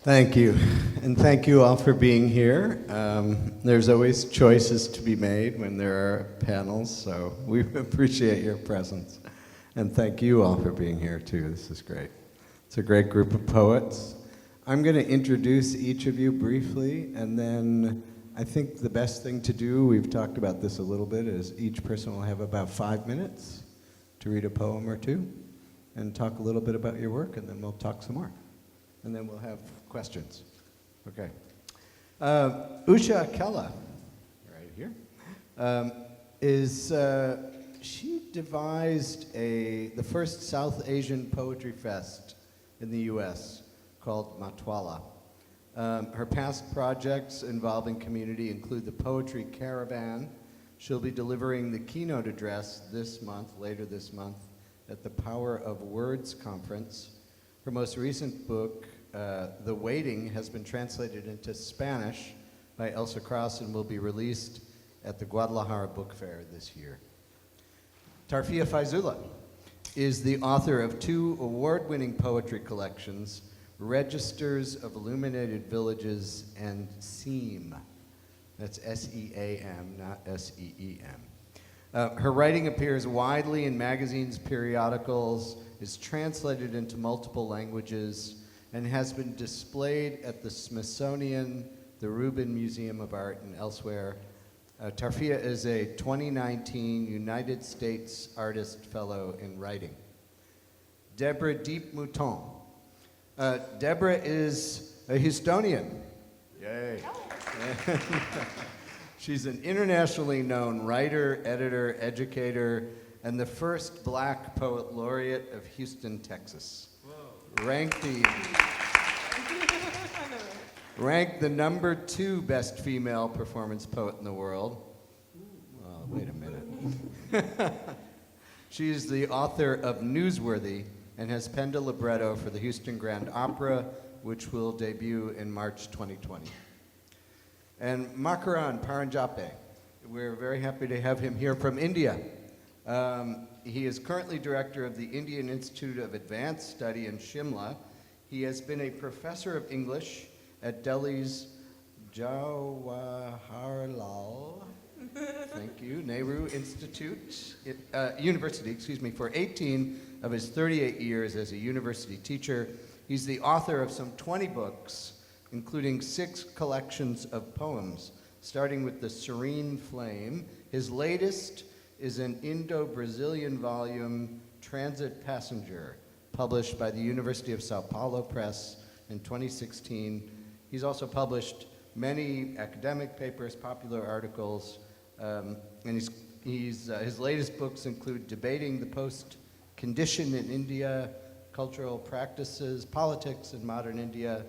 Thank you, and thank you all for being here. There's always choices to be made when there are panels, so we appreciate your presence. And thank you all for being here too, this is great. It's a great group of poets. I'm gonna introduce each of you briefly, and then I think the best thing to do, we've talked about this a little bit, is each person will have about 5 minutes to read a poem or two and talk a little bit about your work, and then we'll talk some more. And then we'll have questions. Okay. Usha Akella, right here, she devised the first South Asian Poetry Fest in the US called Matwala. Her past projects involving community include the Poetry Caravan. She'll be delivering the keynote address later this month, at the Power of Words conference. Her most recent book, The Waiting, has been translated into Spanish by Elsa Cross and will be released at the Guadalajara Book Fair this year. Tarfia Faizullah is the author of 2 award-winning poetry collections, Registers of Illuminated Villages and SEAM. That's S-E-A-M, not S-E-E-M. Her writing appears widely in magazines, periodicals, is translated into multiple languages, and has been displayed at the Smithsonian, the Rubin Museum of Art, and elsewhere. Tarfia is a 2019 United States Artist Fellow in Writing. Deborah D.E.E.P. Mouton. Deborah is a Houstonian. Yay. She's an internationally known writer, editor, educator, and the first Black Poet Laureate of Houston, Texas. Whoa. Ranked the number 2 best female performance poet in the world. Well, wait a minute. She is the author of Newsworthy and has penned a libretto for the Houston Grand Opera, which will debut in March 2020. And Makarand, Paranjape, we're very happy to have him here from India. He is currently director of the Indian Institute of Advanced Study in Shimla. He has been a professor of English at Delhi's Jawaharlal, thank you, Nehru University, for 18 of his 38 years as a university teacher. He's the author of some 20 books, including 6 collections of poems, starting with The Serene Flame. His latest is an Indo-Brazilian volume, Transit Passenger, published by the University of Sao Paulo Press in 2016. He's also published many academic papers, popular articles, and his latest books include Debating the Post-Condition in India, Cultural Practices, Politics in Modern India,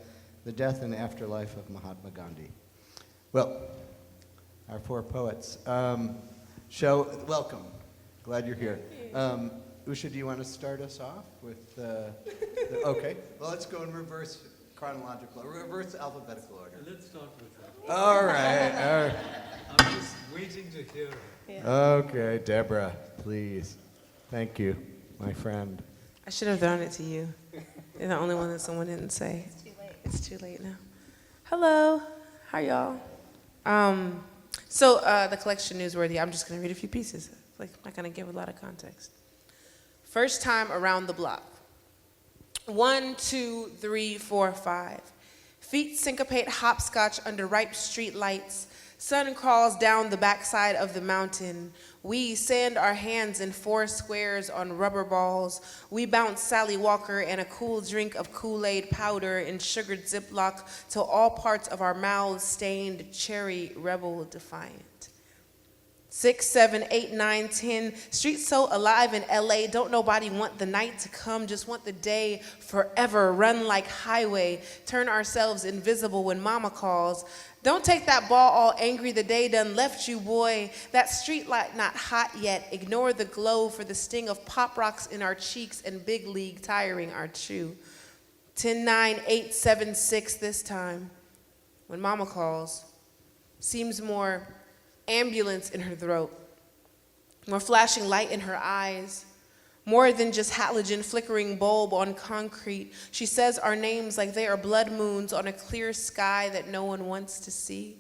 The Death and Afterlife of Mahatma Gandhi. Well, our 4 poets. Welcome. Glad you're here. Usha, do you want to start us off with okay. Well, let's go in reverse alphabetical order. Let's start with that. All right. I'm just waiting to hear it. Yeah. Okay, Deborah, please. Thank you, my friend. I should have thrown it to you. You're the only one that someone didn't say. It's too late. It's too late now. Hello. How y'all? The collection Newsworthy, I'm just going to read a few pieces. I'm not going to give a lot of context. First time around the block. 1, 2, 3, 4, 5. Feet syncopate hopscotch under ripe street lights. Sun crawls down the backside of the mountain. We sand our hands in 4 squares on rubber balls. We bounce Sally Walker and a cool drink of Kool-Aid powder in sugared Ziploc till all parts of our mouths stained cherry rebel defiant. 6, 7, 8, 9, 10. Streets so alive in LA, don't nobody want the night to come, just want the day forever. Run like highway, turn ourselves invisible when mama calls. Don't take that ball all angry, the day done left you, boy. That street light not hot yet. Ignore the glow for the sting of pop rocks in our cheeks and big league tiring our chew. 10, 9, 8, 7, 6 this time. When mama calls, seems more ambulance in her throat, more flashing light in her eyes, More than just halogen flickering bulb on concrete. She says our names like they are blood moons on a clear sky that no one wants to see.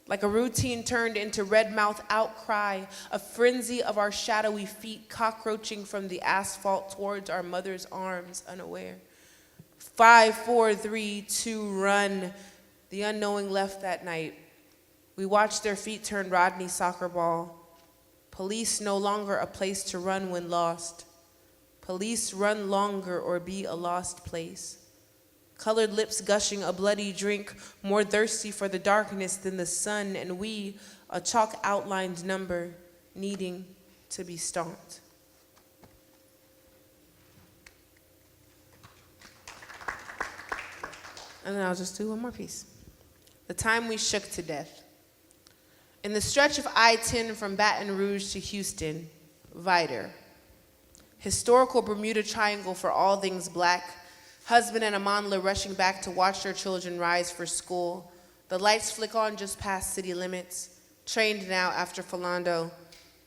Like a routine turned into red mouth outcry, a frenzy of our shadowy feet cockroaching from the asphalt towards our mother's arms, unaware. 5, 4, 3, 2, run. The unknowing left that night. We watched their feet turn Rodney soccer ball. Police no longer a place to run when lost. Police run longer or be a lost place. Colored lips gushing a bloody drink, more thirsty for the darkness than the sun, and we, a chalk outlined number, needing to be stomped. And then I'll just do one more piece. The time we shook to death. In the stretch of I-10 from Baton Rouge to Houston, Vider. Historical Bermuda Triangle for all things black. Husband and Amanla rushing back to watch their children rise for school. The lights flick on just past city limits. Trained now after Philando.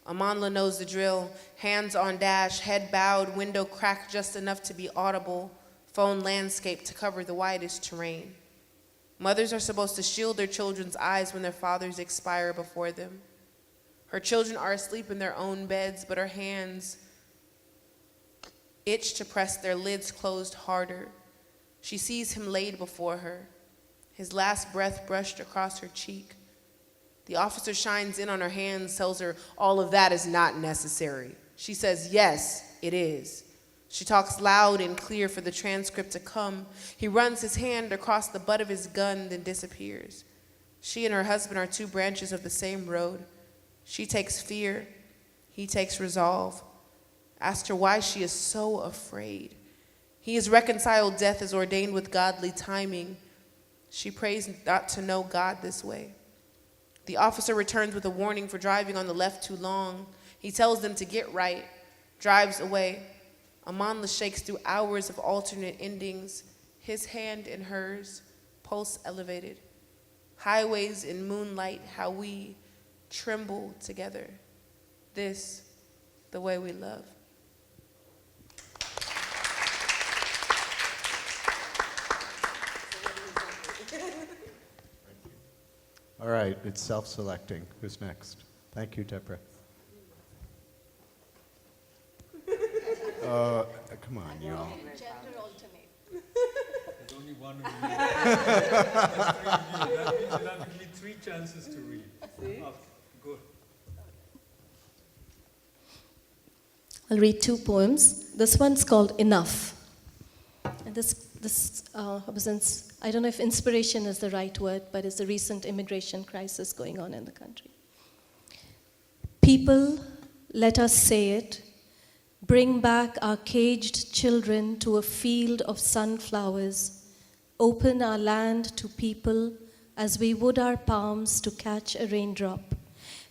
Amanla knows the drill. Hands on dash, head bowed, window cracked just enough to be audible. Phone landscape to cover the widest terrain. Mothers are supposed to shield their children's eyes when their fathers expire before them. Her children are asleep in their own beds, but her hands itch to press their lids closed harder. She sees him laid before her, his last breath brushed across her cheek. The officer shines in on her hands, tells her all of that is not necessary. She says, yes, it is. She talks loud and clear for the transcript to come. He runs his hand across the butt of his gun, then disappears. She and her husband are two branches of the same road. She takes fear, he takes resolve. Asked her why she is so afraid. He has reconciled death as ordained with godly timing. She prays not to know God this way. The officer returns with a warning for driving on the left too long. He tells them to get right, drives away. Amanla shakes through hours of alternate endings, his hand in hers, pulse elevated. Highways in moonlight, how we tremble together. This, the way we love. All right, it's self-selecting. Who's next? Thank you, Deborah. Come on, y'all. There's only one who reads. That means you'll have to give 3 chances to read. Good. I'll read 2 poems. This one's called Enough. And this was I don't know if inspiration is the right word, but it's the recent immigration crisis going on in the country. People, let us say it, bring back our caged children to a field of sunflowers, open our land to people as we would our palms to catch a raindrop.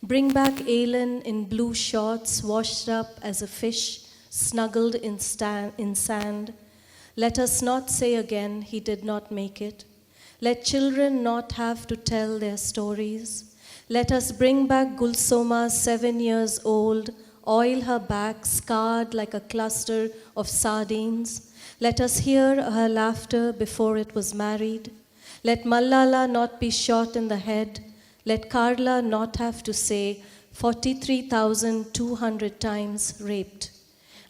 Bring back Alan in blue shorts, washed up as a fish, snuggled in sand. Let us not say again he did not make it. Let children not have to tell their stories. Let us bring back Gulsoma, 7 years old, oil her back, scarred like a cluster of sardines. Let us hear her laughter before it was married. Let Malala not be shot in the head. Let Carla not have to say 43,200 times raped.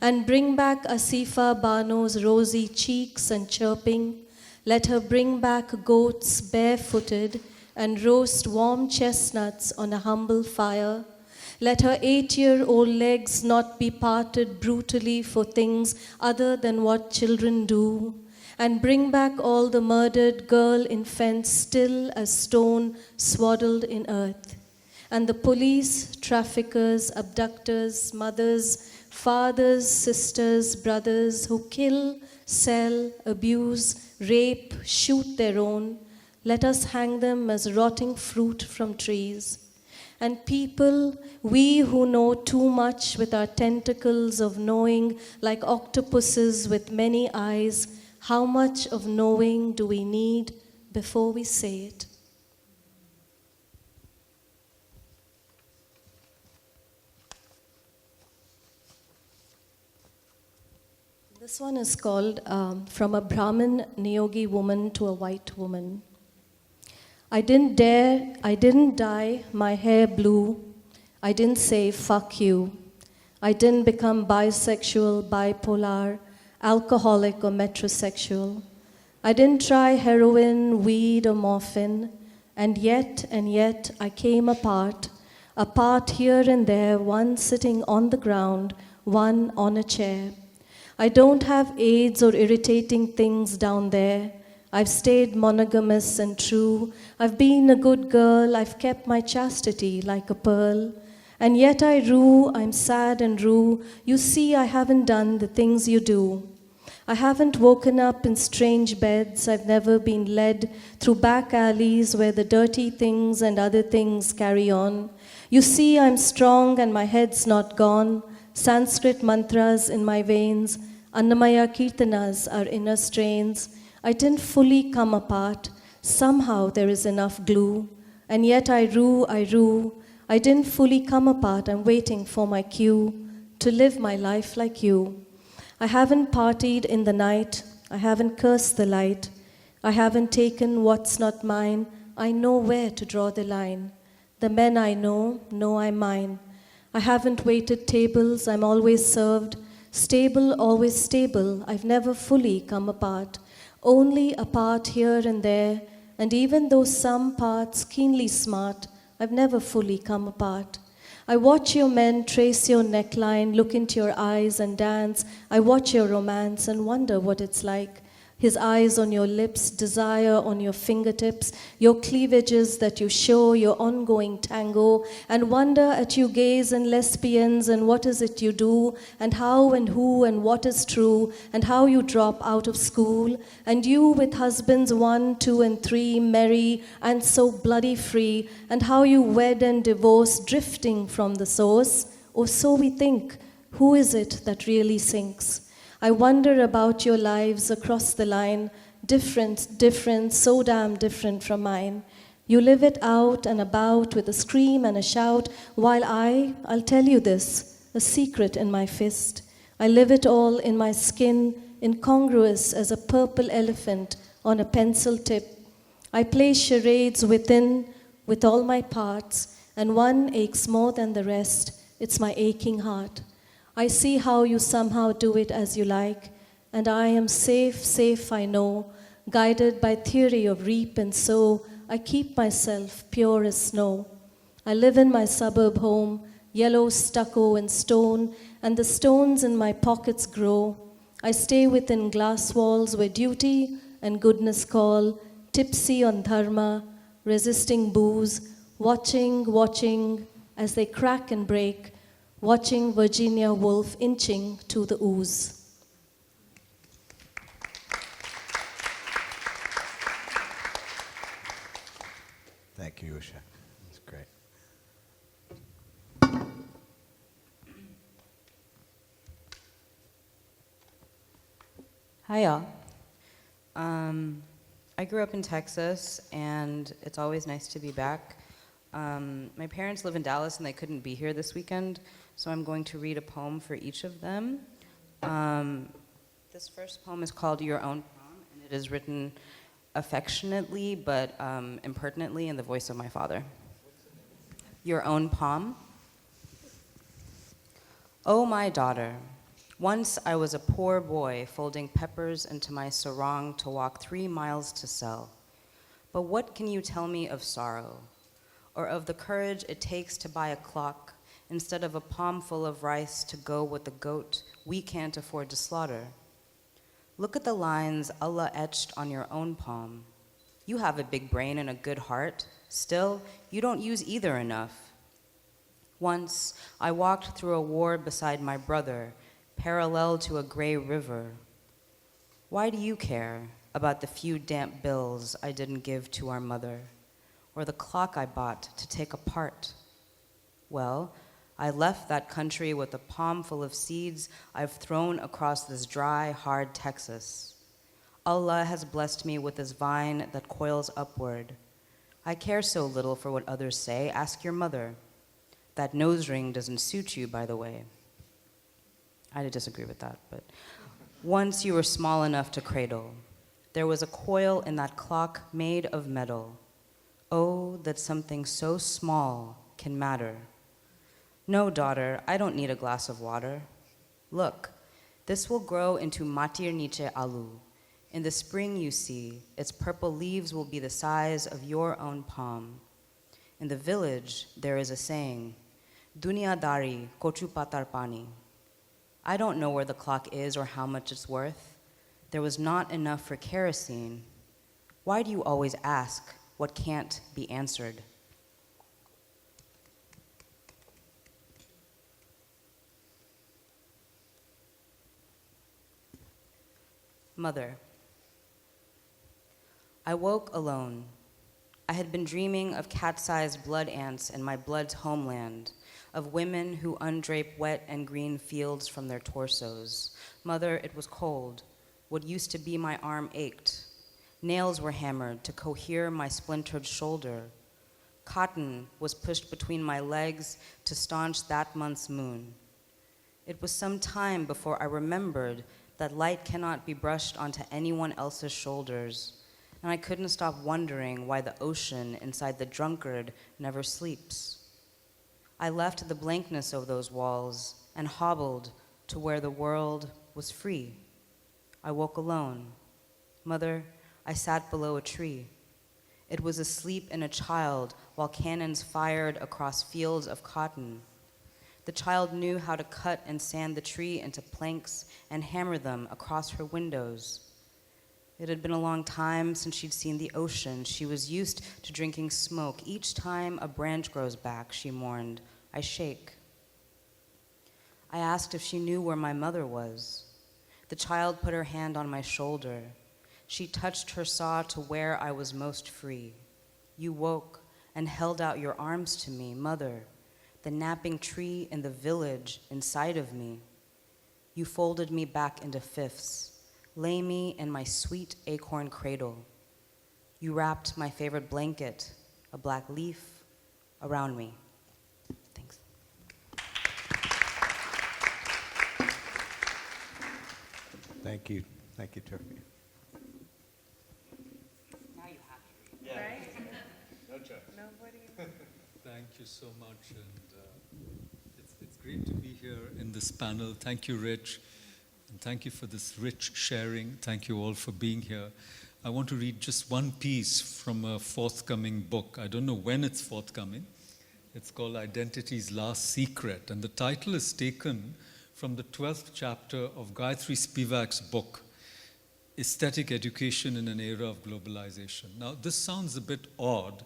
And bring back Asifa Bano's rosy cheeks and chirping. Let her bring back goats barefooted and roast warm chestnuts on a humble fire. Let her 8-year-old legs not be parted brutally for things other than what children do. And bring back all the murdered girl infants still as stone swaddled in earth. And the police, traffickers, abductors, mothers, fathers, sisters, brothers who kill, sell, abuse, rape, shoot their own, let us hang them as rotting fruit from trees. And people, we who know too much with our tentacles of knowing, like octopuses with many eyes, how much of knowing do we need before we say it? This one is called From a Brahmin Niyogi Woman to a White Woman. I didn't dye my hair blue. I didn't say fuck you. I didn't become bisexual, bipolar, alcoholic, or metrosexual. I didn't try heroin, weed, or morphine. And yet, I came apart here and there, one sitting on the ground, one on a chair. I don't have AIDS or irritating things down there. I've stayed monogamous and true. I've been a good girl. I've kept my chastity like a pearl. And yet I rue, I'm sad and rue. You see, I haven't done the things you do. I haven't woken up in strange beds. I've never been led through back alleys where the dirty things and other things carry on. You see, I'm strong and my head's not gone. Sanskrit mantras in my veins. Annamaya kirtanas are inner strains. I didn't fully come apart. Somehow there is enough glue. And yet I rue. I didn't fully come apart. I'm waiting for my cue to live my life like you. I haven't partied in the night. I haven't cursed the light. I haven't taken what's not mine. I know where to draw the line. The men I know I'm mine. I haven't waited tables. I'm always served. Stable, always stable. I've never fully come apart. Only a part here and there. And even though some parts keenly smart, I've never fully come apart. I watch your men trace your neckline, look into your eyes and dance. I watch your romance and wonder what it's like. His eyes on your lips, desire on your fingertips, your cleavages that you show, your ongoing tango, and wonder at you gays and lesbians and what is it you do, and how and who and what is true, and how you drop out of school, and you with husbands 1, 2, and 3, merry and so bloody free, and how you wed and divorce, drifting from the source, or so we think. Who is it that really sinks? I wonder about your lives across the line, different, so damn different from mine. You live it out and about with a scream and a shout, while I'll tell you this, a secret in my fist. I live it all in my skin, incongruous as a purple elephant on a pencil tip. I play charades within, with all my parts, and one aches more than the rest. It's my aching heart. I see how you somehow do it as you like, and I am safe I know, guided by theory of reap and sow. I keep myself pure as snow. I live in my suburb home, yellow stucco and stone, and the stones in my pockets grow. I stay within glass walls where duty and goodness call, tipsy on dharma, resisting booze, watching as they crack and break, watching Virginia Woolf inching to the ooze. Thank you, Usha. That's great. Hi, y'all. I grew up in Texas, and it's always nice to be back. My parents live in Dallas, and they couldn't be here this weekend, so I'm going to read a poem for each of them. This first poem is called Your Own Prom, and it is written affectionately but impertinently in the voice of my father. Your Own Pom. Oh, my daughter, once I was a poor boy folding peppers into my sarong to walk 3 miles to sell. But what can you tell me of sorrow, or of the courage it takes to buy a clock instead of a palm full of rice to go with the goat we can't afford to slaughter? Look at the lines Allah etched on your own palm. You have a big brain and a good heart. Still, you don't use either enough. Once, I walked through a war beside my brother, parallel to a gray river. Why do you care about the few damp bills I didn't give to our mother, or the clock I bought to take apart? Well, I left that country with a palm full of seeds I've thrown across this dry, hard Texas. Allah has blessed me with this vine that coils upward. I care so little for what others say. Ask your mother. That nose ring doesn't suit you, by the way. I disagree with that, but Once you were small enough to cradle. There was a coil in that clock made of metal. Oh, that something so small can matter. No, daughter, I don't need a glass of water. Look, this will grow into matir niche alu. In the spring, you see, its purple leaves will be the size of your own palm. In the village, there is a saying, Duniadari kochu patar pani. I don't know where the clock is or how much it's worth. There was not enough for kerosene. Why do you always ask what can't be answered? Mother. I woke alone. I had been dreaming of cat-sized blood ants in my blood's homeland, of women who undrape wet and green fields from their torsos. Mother, it was cold. What used to be my arm ached. Nails were hammered to cohere my splintered shoulder. Cotton was pushed between my legs to staunch that month's moon. It was some time before I remembered that light cannot be brushed onto anyone else's shoulders, and I couldn't stop wondering why the ocean inside the drunkard never sleeps. I left the blankness of those walls and hobbled to where the world was free. I woke alone. Mother, I sat below a tree. It was asleep in a child while cannons fired across fields of cotton. The child knew how to cut and sand the tree into planks and hammer them across her windows. It had been a long time since she'd seen the ocean. She was used to drinking smoke. Each time a branch grows back, she mourned, I shake. I asked if she knew where my mother was. The child put her hand on my shoulder. She touched her saw to where I was most free. You woke and held out your arms to me, Mother, the napping tree in the village inside of me. You folded me back into fifths. Lay me in my sweet acorn cradle. You wrapped my favorite blanket, a black leaf, around me. Thanks. Thank you. Thank you, Tarfia. Now you have to read. Right? No choice. Nobody. Thank you so much, and it's great to be here in this panel. Thank you, Rich, and thank you for this rich sharing. Thank you all for being here. I want to read just one piece from a forthcoming book. I don't know when it's forthcoming. It's called Identity's Last Secret, and the title is taken from the 12th chapter of Gayatri Spivak's book, Aesthetic Education in an Era of Globalization. Now, this sounds a bit odd,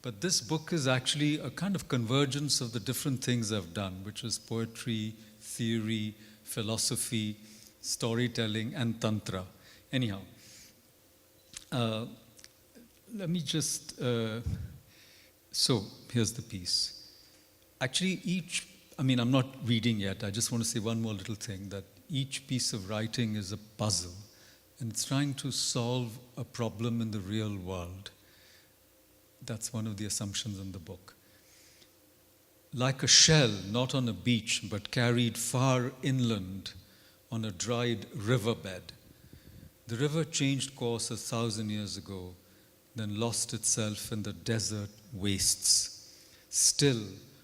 but this book is actually a kind of convergence of the different things I've done, which is poetry, theory, philosophy, storytelling, and tantra. Anyhow, let me just, so here's the piece. Actually, I'm not reading yet, I just want to say one more little thing, that each piece of writing is a puzzle, and it's trying to solve a problem in the real world. That's one of the assumptions in the book. Like a shell, not on a beach, but carried far inland on a dried riverbed. The river changed course 1,000 years ago, then lost itself in the desert wastes. Still,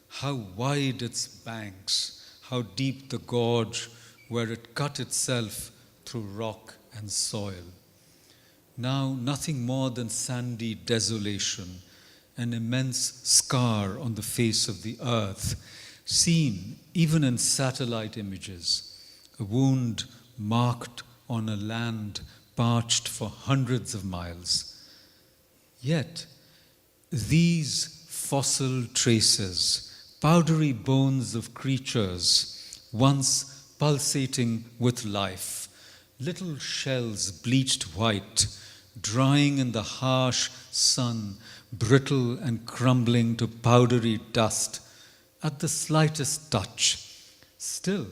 how wide its banks, how deep the gorge where it cut itself through rock and soil. Now nothing more than sandy desolation, an immense scar on the face of the earth, seen even in satellite images, a wound marked on a land parched for hundreds of miles. Yet, these fossil traces, powdery bones of creatures once pulsating with life, little shells bleached white, drying in the harsh sun, brittle and crumbling to powdery dust at the slightest touch. Still,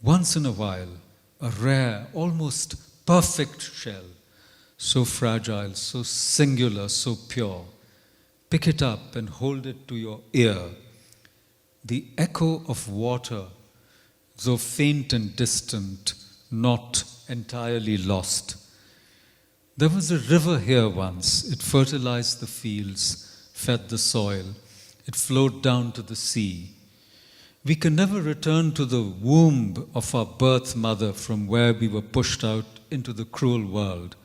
once in a while, a rare, almost perfect shell, so fragile, so singular, so pure. Pick it up and hold it to your ear. The echo of water, though faint and distant, not entirely lost. There was a river here once. It fertilized the fields, fed the soil. It flowed down to the sea. We can never return to the womb of our birth mother from where we were pushed out into the cruel world.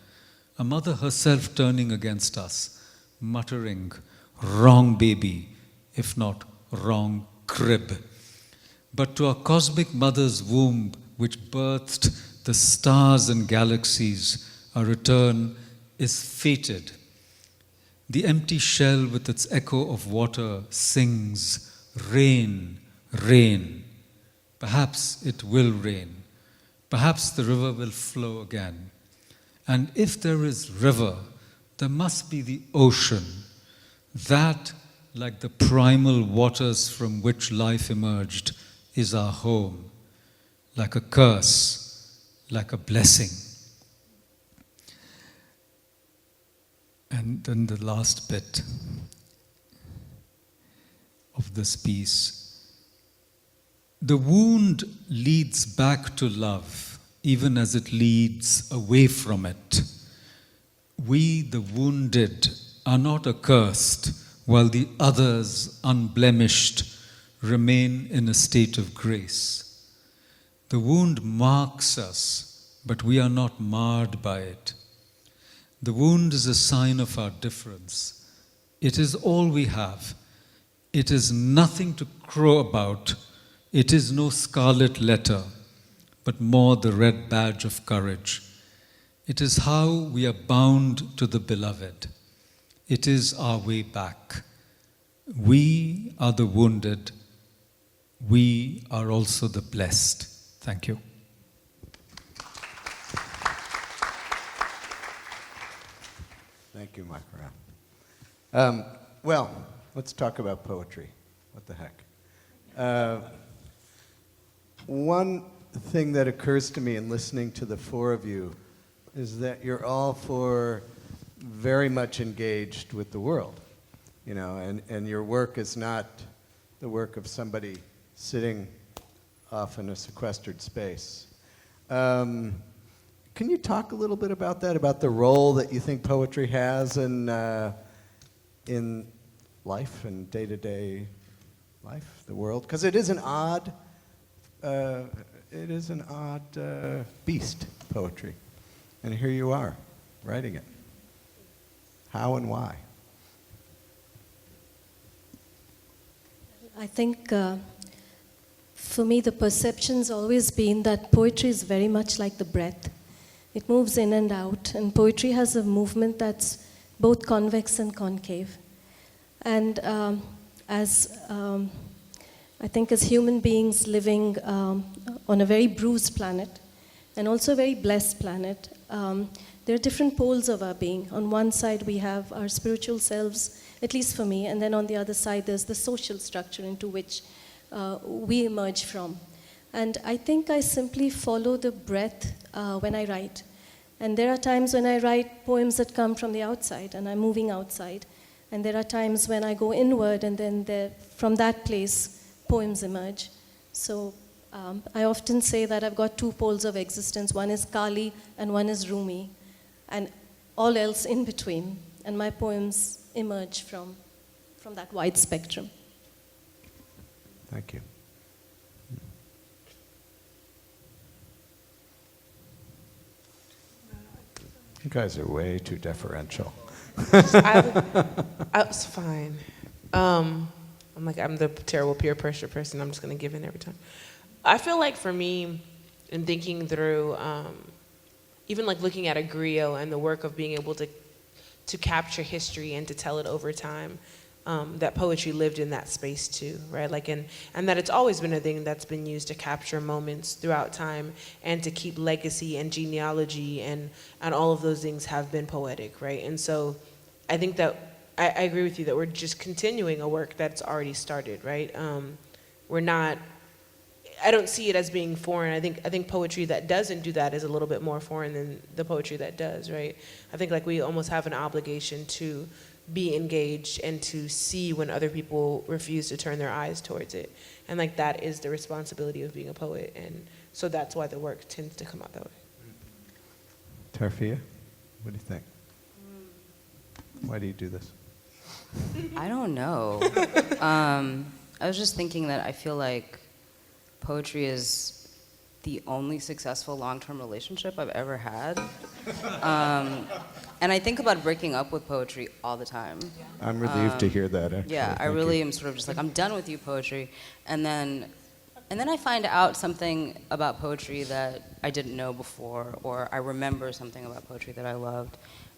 A mother herself turning against us, muttering, "Wrong baby," if not wrong crib. But to our cosmic mother's womb, which birthed the stars and galaxies, our return is fated. The empty shell with its echo of water sings, "Rain, rain." Perhaps it will rain. Perhaps the river will flow again. And if there is river, there must be the ocean. That, like the primal waters from which life emerged, is our home. Like a curse, like a blessing. And then the last bit of this piece. The wound leads back to love, even as it leads away from it. We, the wounded, are not accursed, while the others, unblemished, remain in a state of grace. The wound marks us, but we are not marred by it. The wound is a sign of our difference. It is all we have. It is nothing to crow about. It is no scarlet letter, but more the red badge of courage. It is how we are bound to the beloved. It is our way back. We are the wounded. We are also the blessed. Thank you. Thank you, Makarand. Well, let's talk about poetry. What the heck? One thing that occurs to me in listening to the four of you is that you're all four very much engaged with the world, you know, and your work is not the work of somebody sitting off in a sequestered space. Can you talk a little bit about that, about the role that you think poetry has in life and day-to-day life, the world? Because it is an odd beast, poetry. And here you are, writing it. How and why? I think for me the perception's always been that poetry is very much like the breath. It moves in and out, and poetry has a movement that's both convex and concave. And I think as human beings living on a very bruised planet, and also a very blessed planet, there are different poles of our being. On one side we have our spiritual selves, at least for me, and then on the other side there's the social structure into which we emerge from. And I think I simply follow the breath when I write. And there are times when I write poems that come from the outside, and I'm moving outside. And there are times when I go inward, and then from that place, poems emerge. So I often say that I've got two poles of existence. One is Kali, and one is Rumi, and all else in between. And my poems emerge from that wide spectrum. Thank you. You guys are way too deferential. It's fine. I'm the terrible peer pressure person. I'm just going to give in every time. I feel like for me, in thinking through, even like looking at a griot and the work of being able to capture history and to tell it over time, that poetry lived in that space too, right? Like, and that it's always been a thing that's been used to capture moments throughout time and to keep legacy and genealogy and all of those things have been poetic, right? And so I think that I agree with you that we're just continuing a work that's already started, right? I don't see it as being foreign. I think poetry that doesn't do that is a little bit more foreign than the poetry that does, right? I think like we almost have an obligation to be engaged and to see when other people refuse to turn their eyes towards it. And like that is the responsibility of being a poet. And so that's why the work tends to come out that way. Tarfia, what do you think? Why do you do this? I don't know. I was just thinking that I feel like poetry is the only successful long-term relationship I've ever had. And I think about breaking up with poetry all the time. I'm relieved to hear that, actually. Yeah, I Thank really you. am sort of just like, I'm done with you, poetry. And then I find out something about poetry that I didn't know before, or I remember something about poetry that I loved.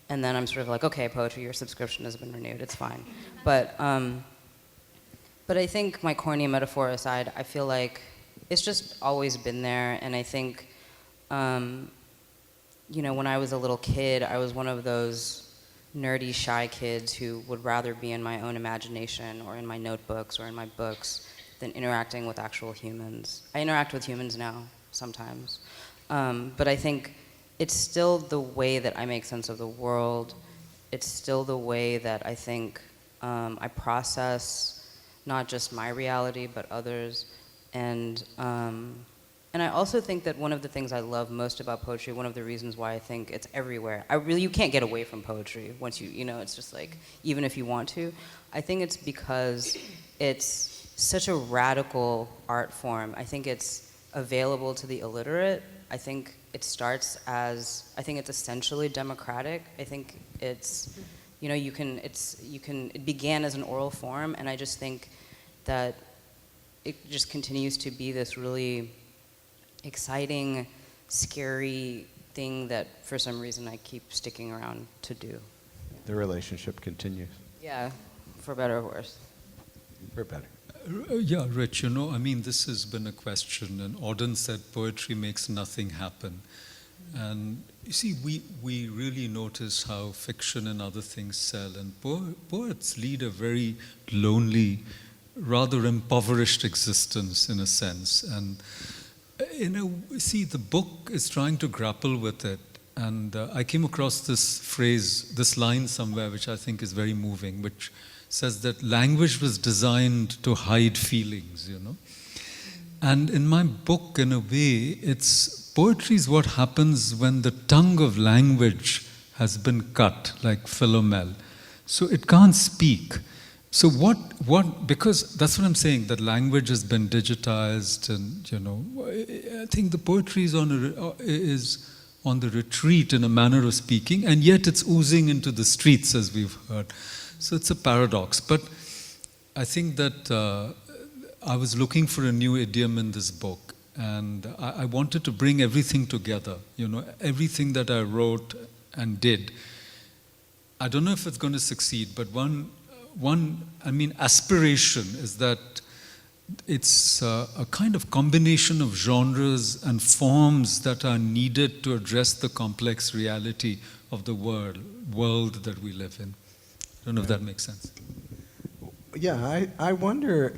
And then I'm sort of like, okay, poetry, your subscription has been renewed, it's fine. But I think, my corny metaphor aside, I feel like it's just always been there. And I think, you know, when I was a little kid, I was one of those nerdy, shy kids who would rather be in my own imagination or in my notebooks or in my books than interacting with actual humans. I interact with humans now, sometimes. But I think it's still the way that I make sense of the world. It's still the way that I think I process not just my reality, but others. And I also think that one of the things I love most about poetry, one of the reasons why I think it's everywhere, you can't get away from poetry once you know, it's just like, even if you want to. I think it's because it's such a radical art form. I think it's available to the illiterate. I think it starts as, I think it's essentially democratic. I think it's, you know, it began as an oral form, and I just think that it just continues to be this really exciting, scary thing that for some reason I keep sticking around to do. The relationship continues. Yeah, for better or worse. For better. Yeah, Rich, you know, I mean, this has been a question, and Auden said poetry makes nothing happen. And you see, we really notice how fiction and other things sell, and poets lead a very lonely, rather impoverished existence in a sense. And, you know, see, the book is trying to grapple with it. And I came across this phrase, this line somewhere, which I think is very moving, which says that language was designed to hide feelings, you know. And in my book, in a way, poetry is what happens when the tongue of language has been cut, like Philomel. So it can't speak. So because that's what I'm saying, that language has been digitized, and, you know, I think the poetry is on the retreat in a manner of speaking, and yet it's oozing into the streets, as we've heard. So it's a paradox. But I think that I was looking for a new idiom in this book, and I wanted to bring everything together, you know, everything that I wrote and did. I don't know if it's going to succeed, but one aspiration is that it's a kind of combination of genres and forms that are needed to address the complex reality of the world that we live in. I don't know if that makes sense. Yeah, I wonder,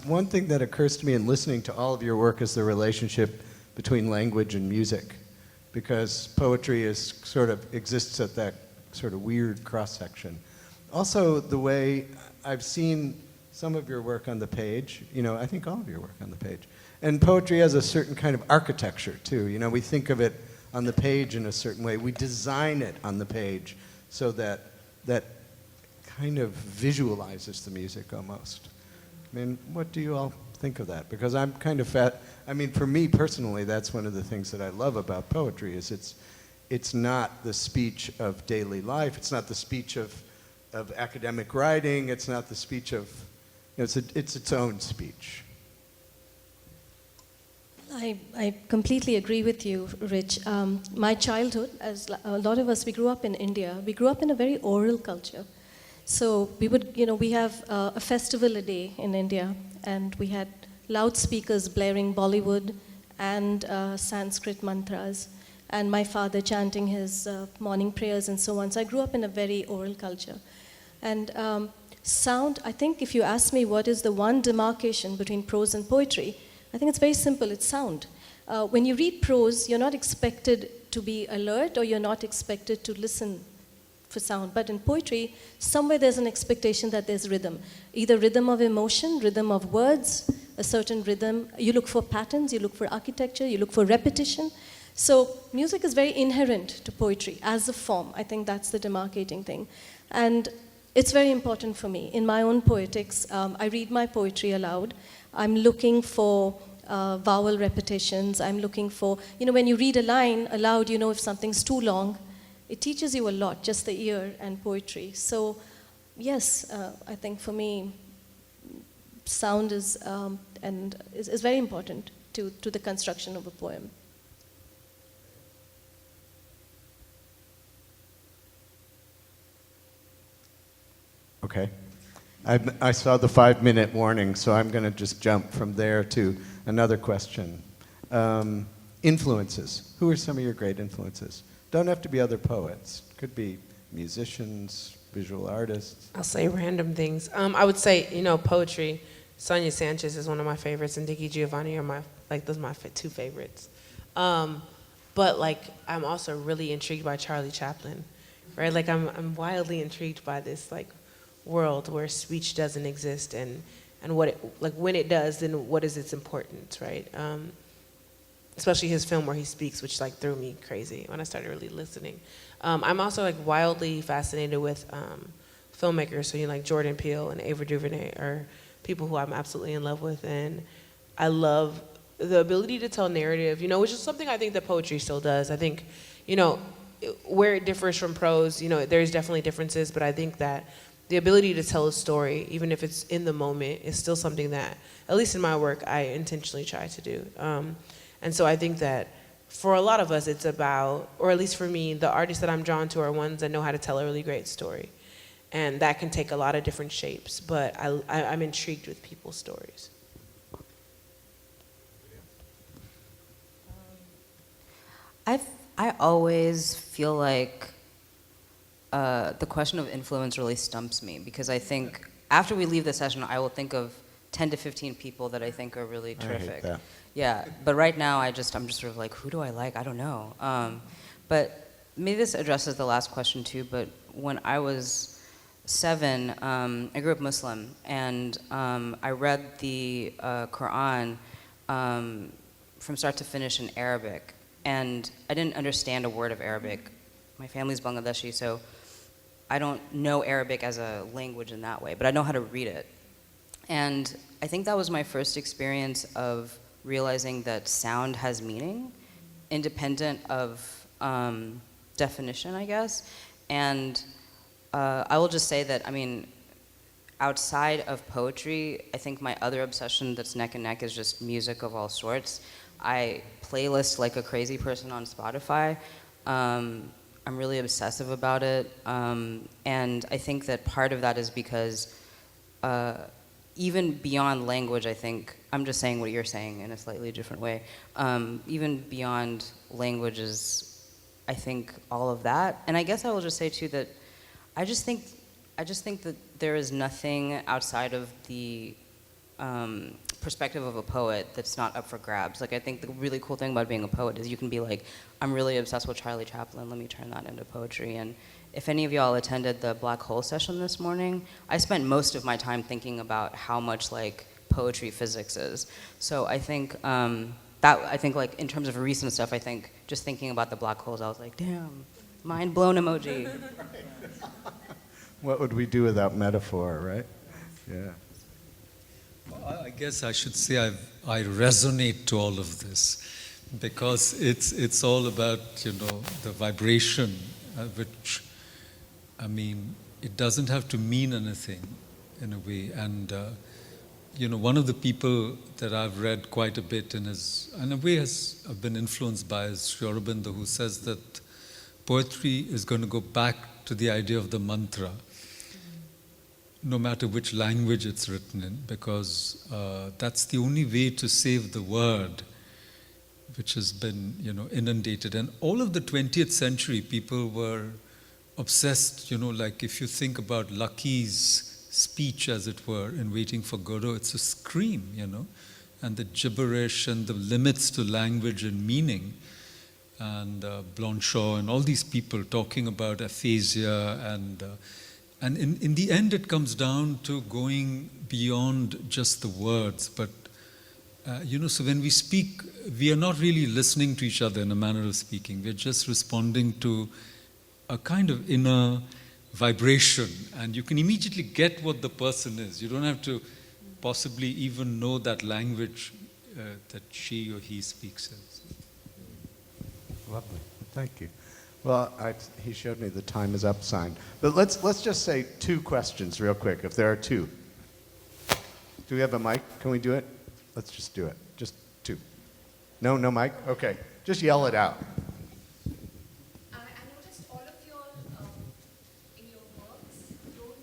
one thing that occurs to me in listening to all of your work is the relationship between language and music, because poetry exists at that sort of weird cross-section. Also, the way I've seen some of your work on the page, you know, I think all of your work on the page, and poetry has a certain kind of architecture, too. You know, we think of it on the page in a certain way. We design it on the page so that kind of visualizes the music almost. I mean, what do you all think of that? Because I'm kind of for me personally, that's one of the things that I love about poetry, is it's not the speech of daily life, it's not the speech of academic writing, it's not the speech of, you know, it's its own speech. I completely agree with you, Rich. My childhood, as a lot of us, we grew up in India. We grew up in a very oral culture. So we have a festival a day in India, and we had loudspeakers blaring Bollywood and Sanskrit mantras, and my father chanting his morning prayers and so on. So I grew up in a very oral culture. And sound, I think if you ask me what is the one demarcation between prose and poetry, I think it's very simple, it's sound. When you read prose, you're not expected to be alert, or you're not expected to listen for sound. But in poetry, somewhere there's an expectation that there's rhythm. Either rhythm of emotion, rhythm of words, a certain rhythm. You look for patterns, you look for architecture, you look for repetition. So music is very inherent to poetry as a form. I think that's the demarcating thing. And it's very important for me. In my own poetics, I read my poetry aloud. I'm looking for vowel repetitions. I'm looking for, when you read a line aloud, if something's too long, it teaches you a lot, just the ear and poetry. So yes, I think for me, sound is very important to the construction of a poem. Okay. I saw the 5-minute warning, so I'm going to just jump from there to another question. Influences. Who are some of your great influences? Don't have to be other poets. Could be musicians, visual artists. I'll say random things. I would say, poetry. Sonia Sanchez is one of my favorites, and Dickie Giovanni are those are my two favorites. But I'm also really intrigued by Charlie Chaplin, right? I'm wildly intrigued by this world where speech doesn't exist, and what it when it does, then what is its importance, right? Especially his film where he speaks, which threw me crazy when I started really listening. I'm also wildly fascinated with filmmakers, so Jordan Peele and Ava DuVernay are people who I'm absolutely in love with, and I love the ability to tell narrative, which is something I think that poetry still does. I think, where it differs from prose, there's definitely differences, but I think that the ability to tell a story, even if it's in the moment, is still something that, at least in my work, I intentionally try to do. And so I think that for a lot of us, it's about, or at least for me, the artists that I'm drawn to are ones that know how to tell a really great story. And that can take a lot of different shapes, but I'm intrigued with people's stories. I always feel like the question of influence really stumps me, because I think after we leave the session, I will think of 10 to 15 people that I think are really terrific. I hate that. Yeah, but right now I'm just sort of who do I like? I don't know. But maybe this addresses the last question too, but when I was 7, I grew up Muslim, and I read the Quran from start to finish in Arabic, and I didn't understand a word of Arabic. My family's Bangladeshi, so I don't know Arabic as a language in that way, but I know how to read it. And I think that was my first experience of realizing that sound has meaning, independent of definition, I guess. And I will just say that, outside of poetry, I think my other obsession that's neck and neck is just music of all sorts. I playlist like a crazy person on Spotify. I'm really obsessive about it. And I think that part of that is because even beyond language, I think, I'm just saying what you're saying in a slightly different way. Even beyond language is, I think, all of that. And I guess I will just say too that I just think that there is nothing outside of the perspective of a poet that's not up for grabs. I think the really cool thing about being a poet is you can be I'm really obsessed with Charlie Chaplin, let me turn that into poetry. And if any of y'all attended the Black Hole session this morning, I spent most of my time thinking about how much poetry physics is. So I think in terms of recent stuff, I think just thinking about the black holes, I was like, damn, mind blown emoji. What would we do without metaphor, right? Yeah. I guess I should say I resonate to all of this, because it's all about the vibration, which it doesn't have to mean anything in a way. And one of the people that I've read quite a bit in a way I've been influenced by is Sri Aurobindo, who says that poetry is going to go back to the idea of the mantra, no matter which language it's written in, because that's the only way to save the word, which has been inundated. And all of the 20th century, people were obsessed, if you think about Lucky's speech, as it were, in Waiting for Godot, it's a scream, and the gibberish and the limits to language and meaning. And Blanchot and all these people talking about aphasia, and in the end it comes down to going beyond just the words, but So when we speak, we are not really listening to each other in a manner of speaking. We're just responding to a kind of inner vibration, and you can immediately get what the person is. You don't have to possibly even know that language that she or he speaks in. Lovely. Thank you. Well, he showed me the time is up sign. But let's just say 2 questions real quick, if there are 2. Do we have a mic? Can we do it? Let's just do it. Just 2. No mic? Okay. Just yell it out. I noticed all of your, in your works, don't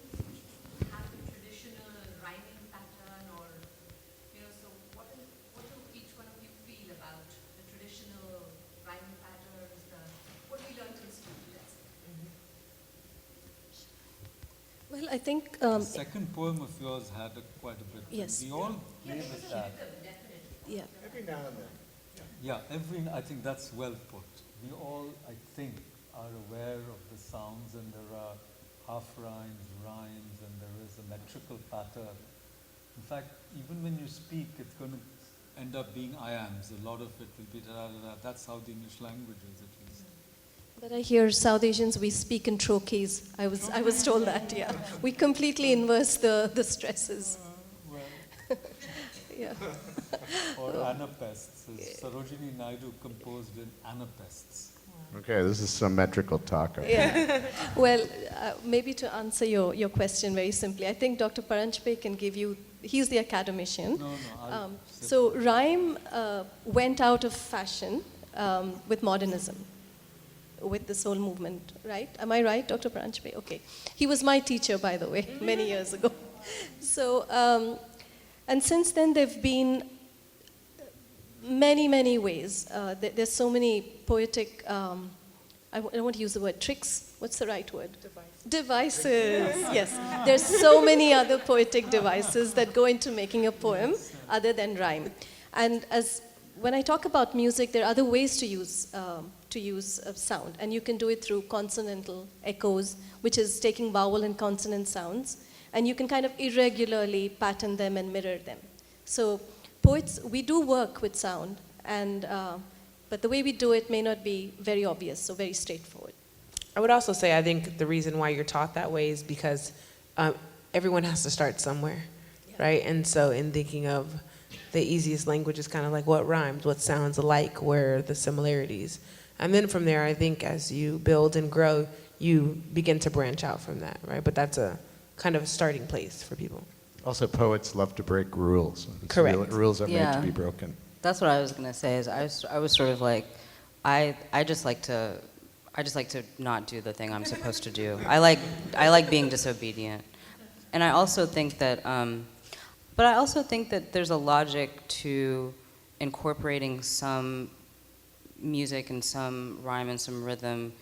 have a traditional rhyming pattern or, so what do each one of you feel about the traditional rhyming patterns, what we learned in school, let's say? Well, I think The second poem of yours had quite a bit. Yes. We all play with that. yeah. Every now and then. Yeah, I think that's well put. We all, I think, are aware of the sounds, and there are half rhymes, and there is a metrical pattern. In fact, even when you speak, it's going to end up being iams. A lot of it will be da-da-da-da. That's how the English language is, at least. But I hear South Asians, we speak in trochees. I was told that, yeah. We completely inverse the stresses. Yeah. Or anapests. Sarojini Naidu composed in anapests. Okay, this is symmetrical talk. Yeah. Well, maybe to answer your question very simply, I think Dr. Paranjape can give you, he's the academician. No. So rhyme went out of fashion with modernism, with this whole movement, right? Am I right, Dr. Paranjape? Okay. He was my teacher, by the way, many years ago. So, and since then there have been many ways. There's so many poetic, I don't want to use the word tricks. What's the right word? Devices, yes. There's so many other poetic devices that go into making a poem other than rhyme. And when I talk about music, there are other ways to use sound. And you can do it through consonantal echoes, which is taking vowel and consonant sounds. And you can kind of irregularly pattern them and mirror them. So poets, we do work with sound, but the way we do it may not be very obvious, so very straightforward. I would also say I think the reason why you're taught that way is because everyone has to start somewhere, right? And so in thinking of the easiest language is kind of like what rhymes, what sounds alike, where are the similarities. And then from there, I think as you build and grow, you begin to branch out from that, right? But that's a kind of a starting place for people. Also, poets love to break rules. Correct. Rules are made Yeah. to be broken. That's what I was gonna say. Is I was sort of like, I just like to not do the thing I'm supposed to do. I like being disobedient, and I also think that, but I also think that there's a logic to incorporating some music and some rhyme and some rhythm,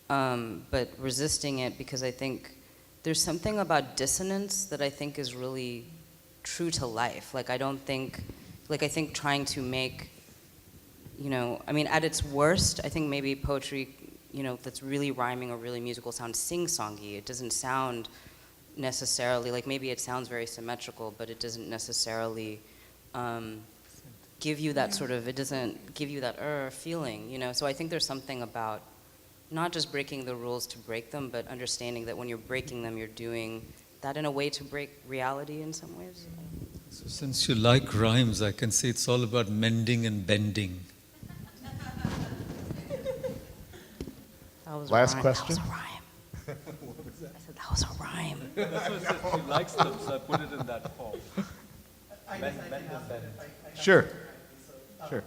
but resisting it because I think there's something about dissonance that I think is really true to life. I think trying to make, at its worst, I think maybe poetry, that's really rhyming or really musical sounds sing-songy. It doesn't sound necessarily, maybe it sounds very symmetrical, but it doesn't necessarily give you that it doesn't give you that feeling, So I think there's something about not just breaking the rules to break them, but understanding that when you're breaking them, you're doing that in a way to break reality in some ways. So since you like rhymes, I can say it's all about mending and bending. That was Last a rhyme. question? That was a rhyme. What was that? I said that was a rhyme. That's what I said. She likes them, so I put it in that form. Bend and bend. Sure. Sure.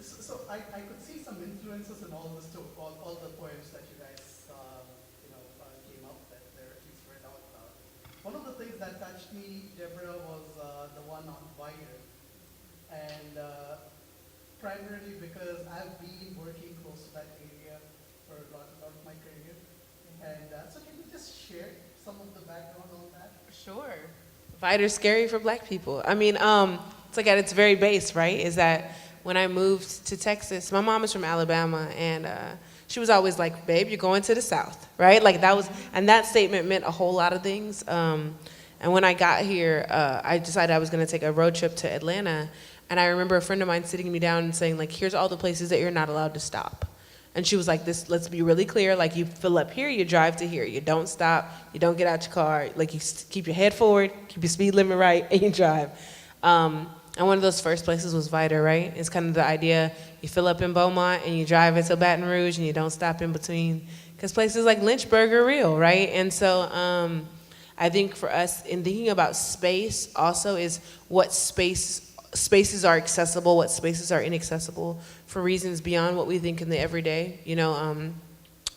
So I could see some influences in all this too, all the poems that you guys came up with, there at least read out loud. One of the things that touched me, Deborah, was the one on Wider, and primarily because I've been working close to that area for a lot of my career, and so can you just share some of the background on that? Sure. Vider's scary for Black people. I mean, it's like at its very base, right? Is that when I moved to Texas, my mom is from Alabama, and she was always like, "Babe, you're going to the South," right? And that statement meant a whole lot of things. And when I got here, I decided I was going to take a road trip to Atlanta, And I remember a friend of mine sitting me down and saying, like, here's all the places that you're not allowed to stop. And she was like, let's be really clear. Like, you fill up here, you drive to here. You don't stop. You don't get out your car. Like, you keep your head forward, keep your speed limit right, and you drive. And one of those first places was Vida, right? It's kind of the idea, you fill up in Beaumont and you drive into Baton Rouge and you don't stop in between. Because places like Lynchburg are real, right? And so I think for us, in thinking about space also is what spaces are accessible, what spaces are inaccessible for reasons beyond what we think in the everyday. You know,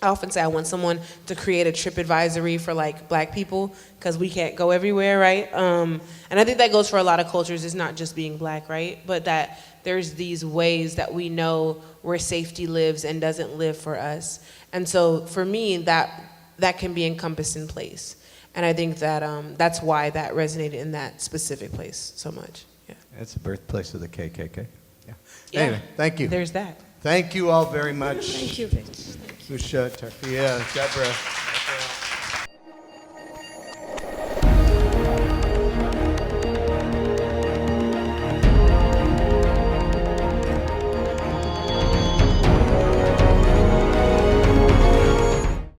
I often say I want someone to create a trip advisory for like Black people because we can't go everywhere, right? And I think that goes for a lot of cultures. It's not just being Black, right? But that there's these ways that we know where safety lives and doesn't live for us. And so for me, that can be encompassed in place. And I think that that's why that resonated in that specific place so much. Yeah. It's the birthplace of the KKK. Yeah. Yeah. Anyway, thank you. There's that. Thank you all very much. Thank you, Rich. Usha, Tarfia, Deborah.